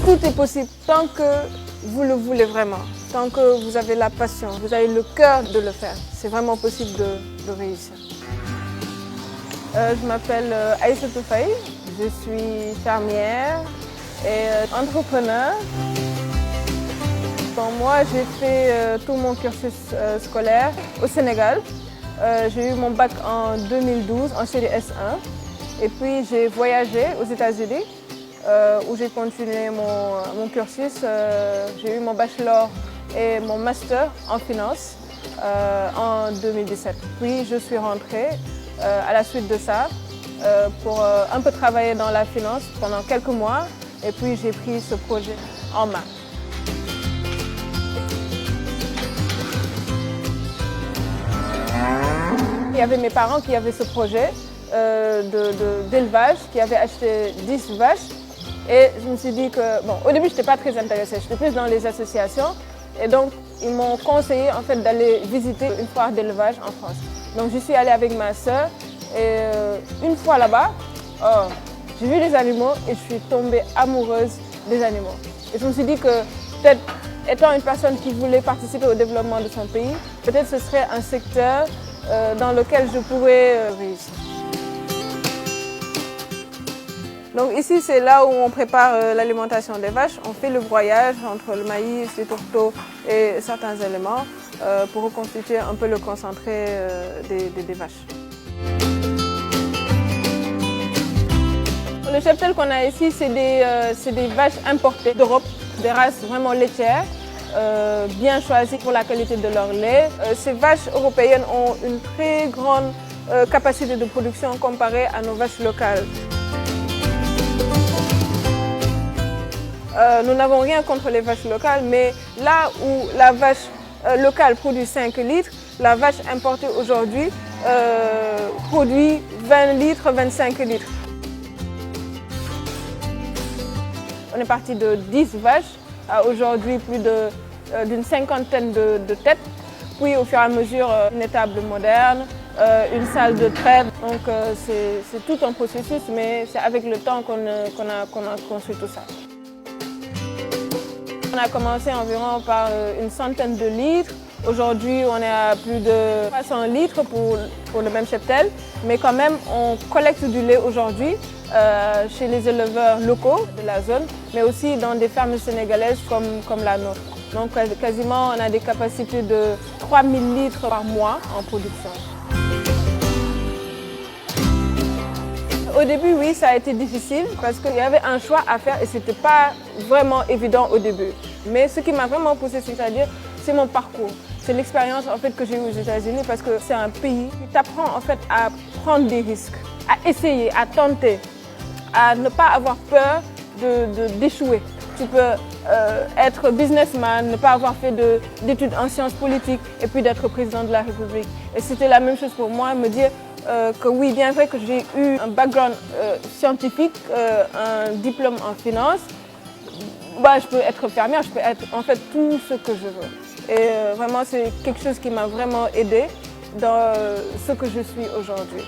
Tout est possible tant que vous le voulez vraiment, tant que vous avez la passion, vous avez le cœur de le faire. C'est vraiment possible de réussir. Je m'appelle Aïssatou Faye, je suis fermière et entrepreneur. Bon, moi, j'ai fait tout mon cursus scolaire au Sénégal. J'ai eu mon bac en 2012 en série S1 et puis j'ai voyagé aux États-Unis où j'ai continué mon cursus. J'ai eu mon bachelor et mon master en finance en 2017. Puis je suis rentrée à la suite de ça pour un peu travailler dans la finance pendant quelques mois et puis j'ai pris ce projet en main. Il y avait mes parents qui avaient ce projet d'élevage, qui avaient acheté 10 vaches. Et je me suis dit que, bon, au début, je n'étais pas très intéressée, j'étais plus dans les associations. Et donc, ils m'ont conseillé en fait, d'aller visiter une foire d'élevage en France. Donc, je suis allée avec ma sœur et une fois là-bas, j'ai vu les animaux et je suis tombée amoureuse des animaux. Et je me suis dit que peut-être étant une personne qui voulait participer au développement de son pays, peut-être ce serait un secteur dans lequel je pourrais réussir. Donc ici, c'est là où on prépare l'alimentation des vaches. On fait le broyage entre le maïs, les tourteaux et certains éléments pour reconstituer un peu le concentré des vaches. Le cheptel qu'on a ici, c'est des vaches importées d'Europe, des races vraiment laitières, bien choisies pour la qualité de leur lait. Ces vaches européennes ont une très grande capacité de production comparée à nos vaches locales. Nous n'avons rien contre les vaches locales, mais là où la vache locale produit 5 litres, la vache importée aujourd'hui produit 20 litres, 25 litres. On est parti de 10 vaches à aujourd'hui plus d'une cinquantaine de têtes. Puis au fur et à mesure, une étable moderne, une salle de traite. Donc c'est tout un processus, mais c'est avec le temps qu'on a construit tout ça. On a commencé environ par une centaine de litres. Aujourd'hui, on est à plus de 300 litres pour le même cheptel. Mais quand même, on collecte du lait aujourd'hui chez les éleveurs locaux de la zone, mais aussi dans des fermes sénégalaises comme la nôtre. Donc quasiment, on a des capacités de 3000 litres par mois en production. Au début, oui, ça a été difficile parce qu'il y avait un choix à faire et ce n'était pas vraiment évident au début. Mais ce qui m'a vraiment poussé, c'est-à-dire, c'est mon parcours. C'est l'expérience en fait, que j'ai eue aux États-Unis parce que c'est un pays qui t'apprend en fait, à prendre des risques, à essayer, à tenter, à ne pas avoir peur d'échouer. Tu peux être businessman, ne pas avoir fait d'études en sciences politiques et puis d'être président de la République. Et c'était la même chose pour moi, me dire que oui, bien vrai que j'ai eu un background scientifique, un diplôme en finance, bah, je peux être fermière, je peux être en fait tout ce que je veux. Et vraiment, c'est quelque chose qui m'a vraiment aidée dans ce que je suis aujourd'hui.